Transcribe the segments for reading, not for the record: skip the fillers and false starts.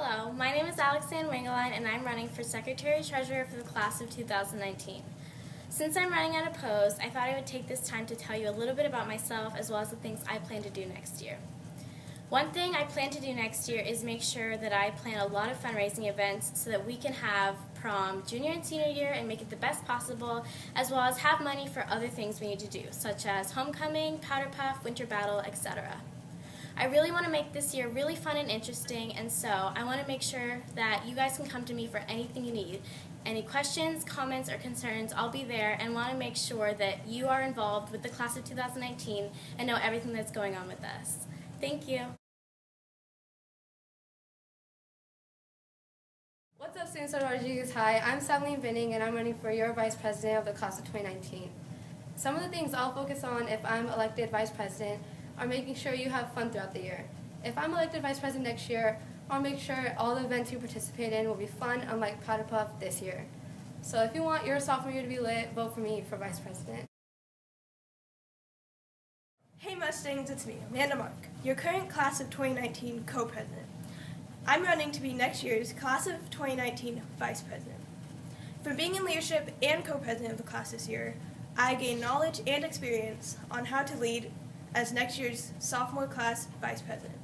Hello, my name is Alexandra Wingeline and I'm running for Secretary-Treasurer for the class of 2019. Since I'm running unopposed, I thought I would take this time to tell you a little bit about myself as well as the things I plan to do next year. One thing I plan to do next year is make sure that I plan a lot of fundraising events so that we can have prom junior and senior year and make it the best possible, as well as have money for other things we need to do, such as homecoming, powder puff, winter battle, etc. I really want to make this year really fun and interesting, and so I want to make sure that you guys can come to me for anything you need. Any questions, comments, or concerns, I'll be there and want to make sure that you are involved with the class of 2019 and know everything that's going on with us. Thank you. What's up, students at RHS? Hi, I'm Sableen Binning and I'm running for your Vice President of the class of 2019. Some of the things I'll focus on if I'm elected Vice President are making sure you have fun throughout the year. If I'm elected Vice President next year, I'll make sure all the events you participate in will be fun, unlike Powder Puff this year. So if you want your sophomore year to be lit, vote for me for Vice President. Hey Mustangs, it's me, Amanda Mark, your current class of 2019 co-president. I'm running to be next year's class of 2019 vice president. From being in leadership and co-president of the class this year, I gained knowledge and experience on how to lead as next year's sophomore class vice president.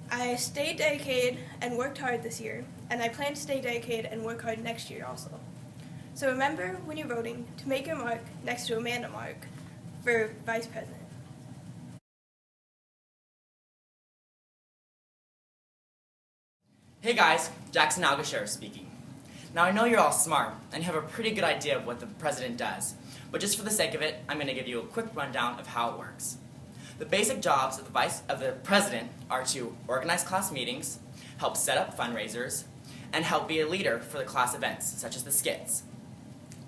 I stayed dedicated and worked hard this year, and I plan to stay dedicated and work hard next year also. So remember when you're voting to make your mark next to Amanda Mark for vice president. Hey guys, Jackson Algasher speaking. Now I know you're all smart and you have a pretty good idea of what the president does, but just for the sake of it, I'm going to give you a quick rundown of how it works. The basic jobs of the president are to organize class meetings, help set up fundraisers, and help be a leader for the class events, such as the skits.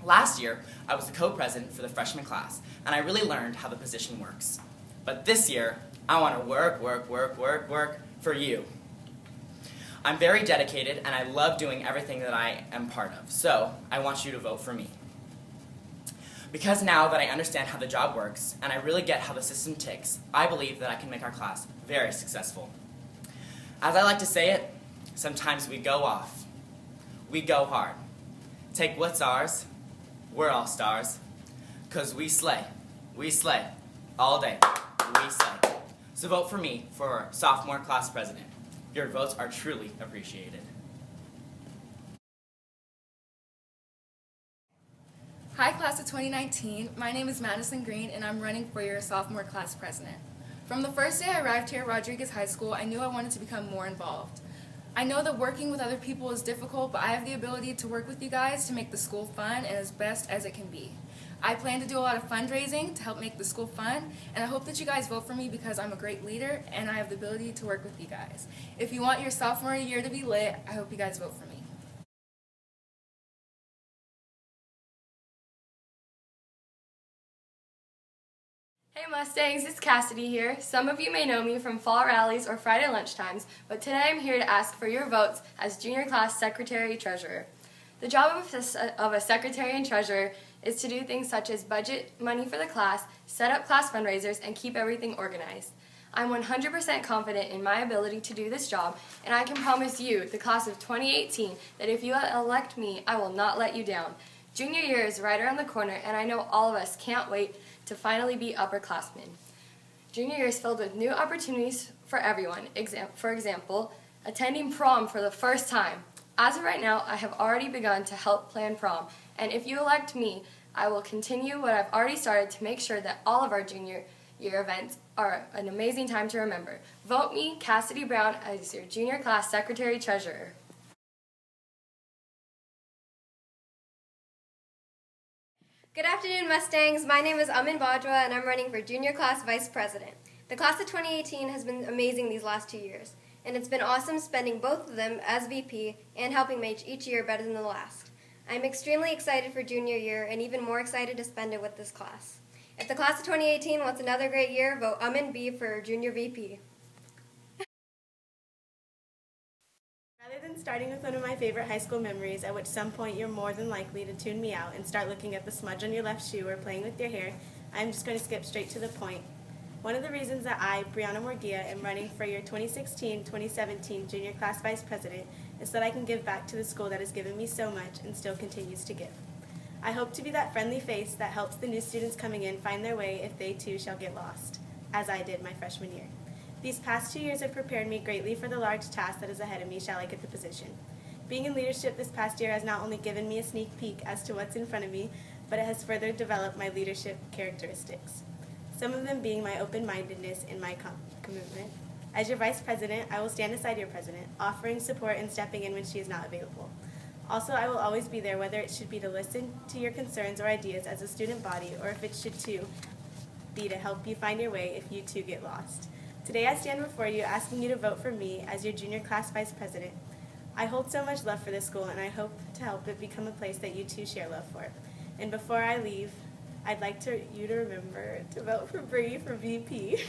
Last year, I was the co-president for the freshman class, and I really learned how the position works. But this year, I want to work for you. I'm very dedicated, and I love doing everything that I am part of, so I want you to vote for me. Because now that I understand how the job works, and I really get how the system ticks, I believe that I can make our class very successful. As I like to say it, sometimes we go off. We go hard. Take what's ours. We're all stars. 'Cause we slay. We slay. All day. We slay. So vote for me for sophomore class president. Your votes are truly appreciated. Hi, class of 2019. My name is Madison Green, and I'm running for your sophomore class president. From the first day I arrived here at Rodriguez High School, I knew I wanted to become more involved. I know that working with other people is difficult, but I have the ability to work with you guys to make the school fun and as best as it can be. I plan to do a lot of fundraising to help make the school fun, and I hope that you guys vote for me because I'm a great leader and I have the ability to work with you guys. If you want your sophomore year to be lit, I hope you guys vote for me. Hey Mustangs, it's Cassidy here. Some of you may know me from fall rallies or Friday lunchtimes, but today I'm here to ask for your votes as junior class secretary-treasurer. The job of a secretary and treasurer is to do things such as budget money for the class, set up class fundraisers, and keep everything organized. I'm 100% confident in my ability to do this job, and I can promise you, the class of 2018, that if you elect me, I will not let you down. Junior year is right around the corner, and I know all of us can't wait to finally be upperclassmen. Junior year is filled with new opportunities for everyone. For example, attending prom for the first time. As of right now, I have already begun to help plan prom, and if you elect me, I will continue what I've already started to make sure that all of our junior year events are an amazing time to remember. Vote me, Cassidy Brown, as your junior class secretary-treasurer. Good afternoon, Mustangs. My name is Amin Bajwa, and I'm running for Junior Class Vice President. The class of 2018 has been amazing these last 2 years, and it's been awesome spending both of them as VP and helping make each year better than the last. I'm extremely excited for junior year and even more excited to spend it with this class. If the class of 2018 wants another great year, vote Amin B for Junior VP. Rather than starting with one of my favorite high school memories, at which some point you're more than likely to tune me out and start looking at the smudge on your left shoe or playing with your hair, I'm just going to skip straight to the point. One of the reasons that I, Brianna Morgia, am running for your 2016-2017 Junior Class Vice President is so that I can give back to the school that has given me so much and still continues to give. I hope to be that friendly face that helps the new students coming in find their way if they too shall get lost, as I did my freshman year. These past 2 years have prepared me greatly for the large task that is ahead of me shall I get the position. Being in leadership this past year has not only given me a sneak peek as to what's in front of me, but it has further developed my leadership characteristics. Some of them being my open-mindedness and my commitment. As your vice president, I will stand aside your president, offering support and stepping in when she is not available. Also, I will always be there, whether it should be to listen to your concerns or ideas as a student body, or if it should too be to help you find your way if you too get lost. Today I stand before you asking you to vote for me as your junior class vice president. I hold so much love for this school, and I hope to help it become a place that you too share love for. And before I leave, I'd like you to remember to vote for Bree for VP.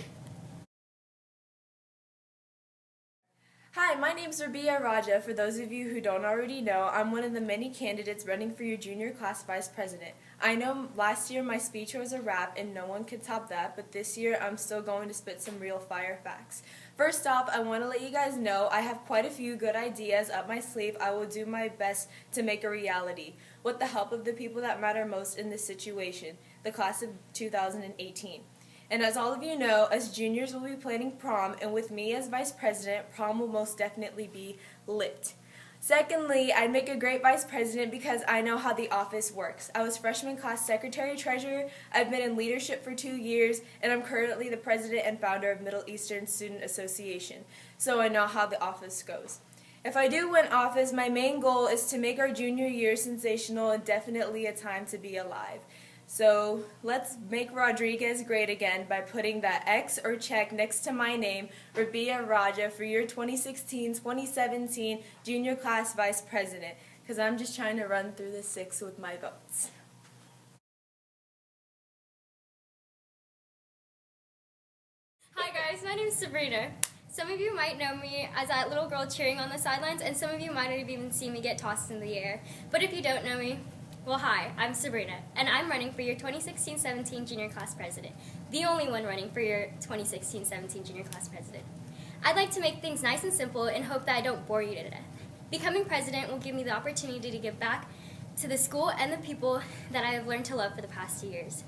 Hi, my name's Rabia Raja. For those of you who don't already know, I'm one of the many candidates running for your junior class vice president. I know last year my speech was a rap and no one could top that, but this year I'm still going to spit some real fire facts. First off, I want to let you guys know I have quite a few good ideas up my sleeve I will do my best to make a reality, with the help of the people that matter most in this situation, the class of 2018. And as all of you know, as juniors will be planning prom, and with me as vice president, prom will most definitely be lit. Secondly, I'd make a great vice president because I know how the office works. I was freshman class secretary-treasurer, I've been in leadership for 2 years, and I'm currently the president and founder of Middle Eastern Student Association, so I know how the office goes. If I do win office, my main goal is to make our junior year sensational and definitely a time to be alive. So let's make Rodriguez great again by putting that X or check next to my name, Rabia Raja, for your 2016-2017 Junior Class Vice President, because I'm just trying to run through the 6 with my votes. Hi guys, my name is Sabrina. Some of you might know me as that little girl cheering on the sidelines, and some of you might have even seen me get tossed in the air. But if you don't know me, well, hi, I'm Sabrina, and I'm running for your 2016-17 Junior Class President, the only one running for your 2016-17 Junior Class President. I'd like to make things nice and simple and hope that I don't bore you to death. Becoming president will give me the opportunity to give back to the school and the people that I have learned to love for the past 2 years.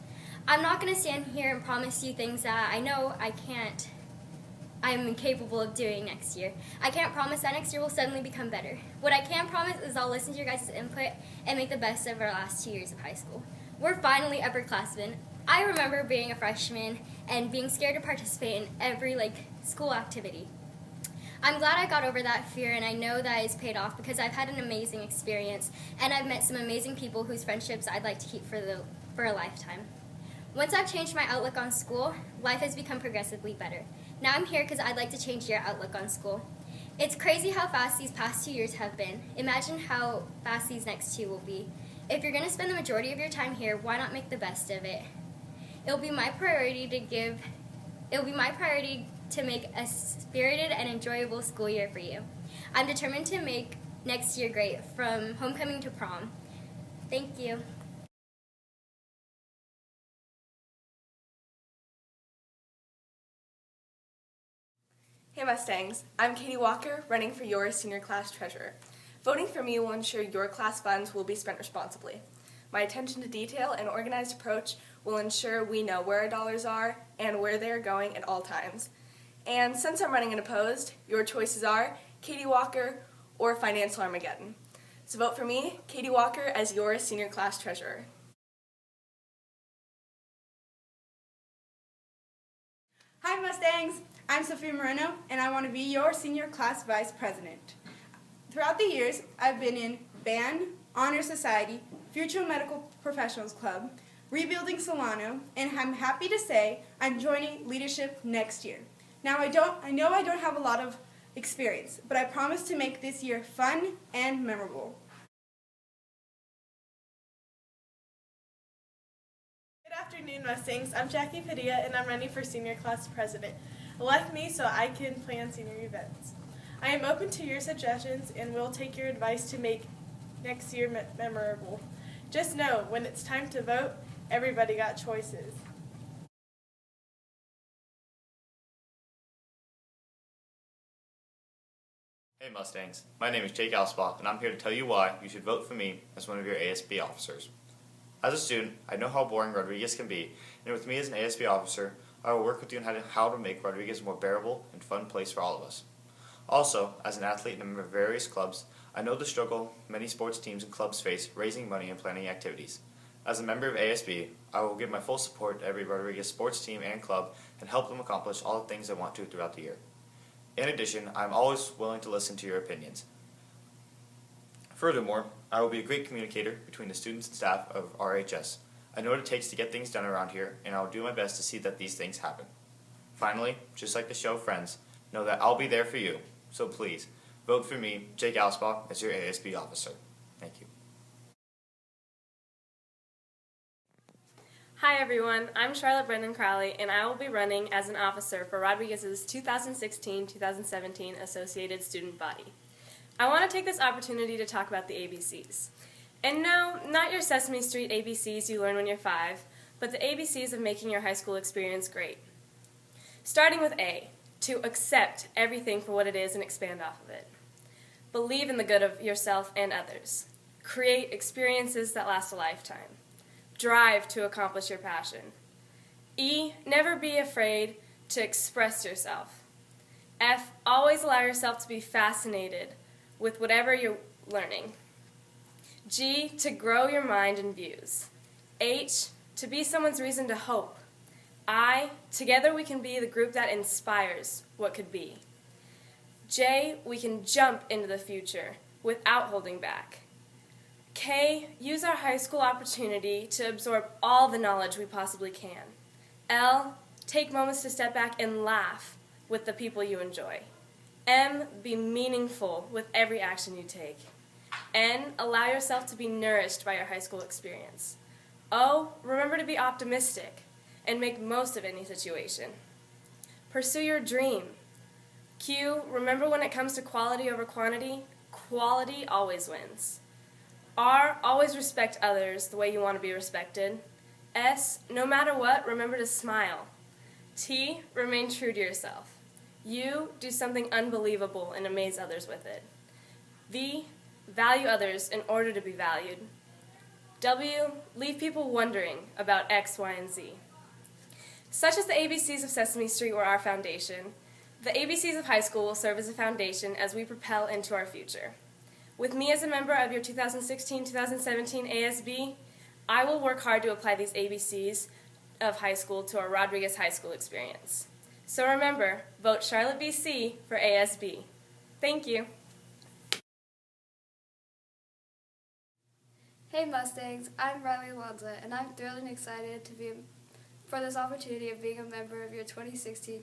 I'm not going to stand here and promise you things that I know I'm incapable of doing next year. I can't promise that next year will suddenly become better. What I can promise is I'll listen to your guys' input and make the best of our last 2 years of high school. We're finally upperclassmen. I remember being a freshman and being scared to participate in every school activity. I'm glad I got over that fear, and I know that it's paid off because I've had an amazing experience and I've met some amazing people whose friendships I'd like to keep for a lifetime. Once I've changed my outlook on school, life has become progressively better. Now I'm here because I'd like to change your outlook on school. It's crazy how fast these past 2 years have been. Imagine how fast these next 2 will be. If you're going to spend the majority of your time here, why not make the best of it? It'll be my priority to make a spirited and enjoyable school year for you. I'm determined to make next year great, from homecoming to prom. Thank you. Hey Mustangs, I'm Katie Walker, running for your senior class treasurer. Voting for me will ensure your class funds will be spent responsibly. My attention to detail and organized approach will ensure we know where our dollars are and where they are going at all times. And since I'm running unopposed, your choices are Katie Walker or Financial Armageddon. So vote for me, Katie Walker, as your senior class treasurer. Hi Mustangs, I'm Sophia Moreno, and I want to be your senior class vice president. Throughout the years, I've been in band, honor society, future medical professionals club, rebuilding Solano, and I'm happy to say I'm joining leadership next year. Now I know I don't have a lot of experience, but I promise to make this year fun and memorable. Good afternoon, Mustangs. I'm Jackie Padilla, and I'm running for senior class president. Elect me so I can plan senior events. I am open to your suggestions and will take your advice to make next year memorable. Just know, when it's time to vote, everybody got choices. Hey Mustangs, my name is Jake Alspaugh, and I'm here to tell you why you should vote for me as one of your ASB officers. As a student, I know how boring Rodriguez can be, and with me as an ASB officer, I will work with you on how to make Rodriguez a more bearable and fun place for all of us. Also, as an athlete and a member of various clubs, I know the struggle many sports teams and clubs face raising money and planning activities. As a member of ASB, I will give my full support to every Rodriguez sports team and club and help them accomplish all the things they want to throughout the year. In addition, I am always willing to listen to your opinions. Furthermore, I will be a great communicator between the students and staff of RHS. I know what it takes to get things done around here, and I will do my best to see that these things happen. Finally, just like the show Friends, know that I'll be there for you. So please, vote for me, Jake Alspaugh, as your ASB officer. Thank you. Hi everyone, I'm Charlotte Brendan Crowley, and I will be running as an officer for Rodriguez's 2016-2017 Associated Student Body. I want to take this opportunity to talk about the ABCs. And no, not your Sesame Street ABCs you learn when you're 5, but the ABCs of making your high school experience great. Starting with A, to accept everything for what it is and expand off of it. Believe in the good of yourself and others. Create experiences that last a lifetime. Drive to accomplish your passion. E, never be afraid to express yourself. F, always allow yourself to be fascinated with whatever you're learning. G, to grow your mind and views. H, to be someone's reason to hope. I, together we can be the group that inspires what could be. J, we can jump into the future without holding back. K, use our high school opportunity to absorb all the knowledge we possibly can. L, take moments to step back and laugh with the people you enjoy. M, be meaningful with every action you take. N, allow yourself to be nourished by your high school experience. O, remember to be optimistic and make most of any situation. Pursue your dream. Q, remember when it comes to quality over quantity, quality always wins. R, always respect others the way you want to be respected. S, no matter what, remember to smile. T, remain true to yourself. U, do something unbelievable and amaze others with it. V, value others in order to be valued. W, leave people wondering about X, Y, and Z. Such as the ABCs of Sesame Street were our foundation, the ABCs of high school will serve as a foundation as we propel into our future. With me as a member of your 2016-2017 ASB, I will work hard to apply these ABCs of high school to our Rodriguez High School experience. So remember, vote Charlotte BC for ASB. Thank you. Hey Mustangs, I'm Riley Alonza, and I'm thrilled and excited to be for this opportunity of being a member of your 2016-2017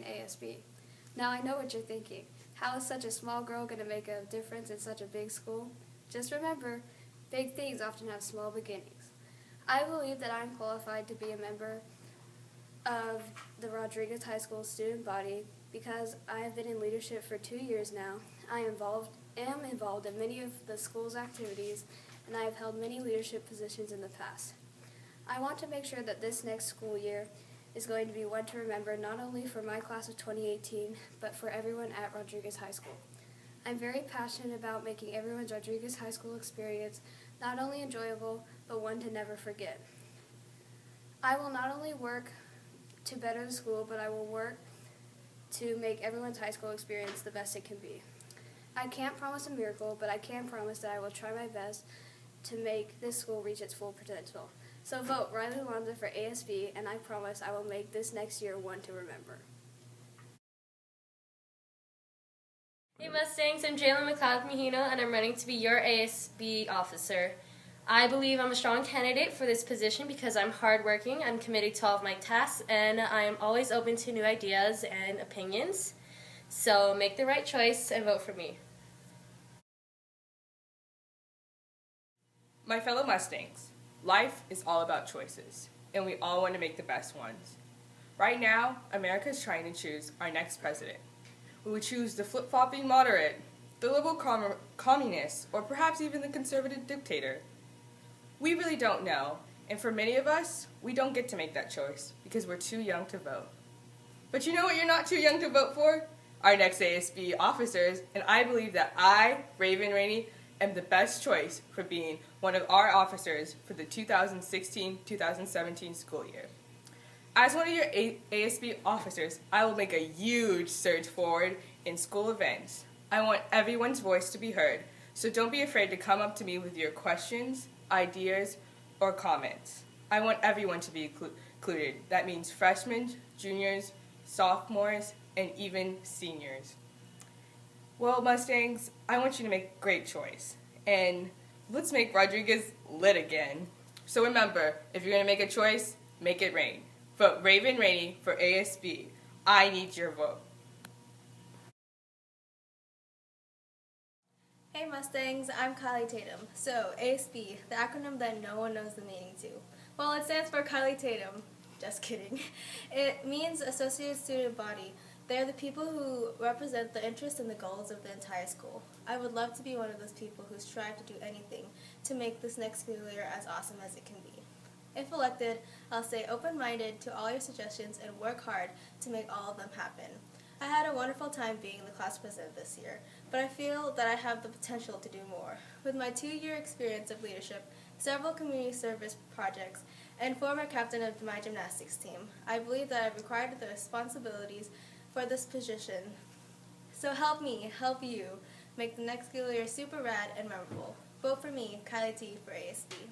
ASB. Now I know what you're thinking. How is such a small girl going to make a difference in such a big school? Just remember, big things often have small beginnings. I believe that I'm qualified to be a member of the Rodriguez High School student body because I have been in leadership for 2 years now. I am involved in many of the school's activities, and I have held many leadership positions in the past. I want to make sure that this next school year is going to be one to remember not only for my class of 2018, but for everyone at Rodriguez High School. I'm very passionate about making everyone's Rodriguez High School experience not only enjoyable, but one to never forget. I will not only work to better the school, but I will work to make everyone's high school experience the best it can be. I can't promise a miracle, but I can promise that I will try my best to make this school reach its full potential. So vote Riley Alonza for ASB, and I promise I will make this next year one to remember. Hey Mustangs, I'm Jalen McLeod-Mejino, and I'm running to be your ASB officer. I believe I'm a strong candidate for this position because I'm hardworking, I'm committed to all of my tasks, and I am always open to new ideas and opinions. So make the right choice and vote for me. My fellow Mustangs, life is all about choices, and we all want to make the best ones. Right now, America is trying to choose our next president. We would choose the flip-flopping moderate, the liberal communist, or perhaps even the conservative dictator. We really don't know, and for many of us, we don't get to make that choice because we're too young to vote. But you know what you're not too young to vote for? our next ASB officers, and I believe that I, Raven Rainey, am the best choice for being one of our officers for the 2016-2017 school year. As one of your ASB officers, I will make a huge surge forward in school events. I want everyone's voice to be heard, so don't be afraid to come up to me with your questions, ideas, or comments. I want everyone to be included. That means freshmen, juniors, sophomores, and even seniors. Well, Mustangs, I want you to make a great choice. And let's make Rodriguez lit again. So remember, if you're going to make a choice, make it rain. Vote Raven Rainey for ASB. I need your vote. Hey Mustangs, I'm Kylie Tatum. So, ASB, the acronym that no one knows the meaning to. Well, it stands for Kylie Tatum. Just kidding. It means Associated Student Body. They are the people who represent the interests and the goals of the entire school. I would love to be one of those people who strive to do anything to make this next school year as awesome as it can be. If elected, I'll stay open-minded to all your suggestions and work hard to make all of them happen. I had a wonderful time being the class president this year, but I feel that I have the potential to do more. With my 2-year experience of leadership, several community service projects, and former captain of my gymnastics team, I believe that I've acquired the responsibilities for this position. So help me, help you, make the next school year super rad and memorable. Vote for me, Kylie T, for ASB.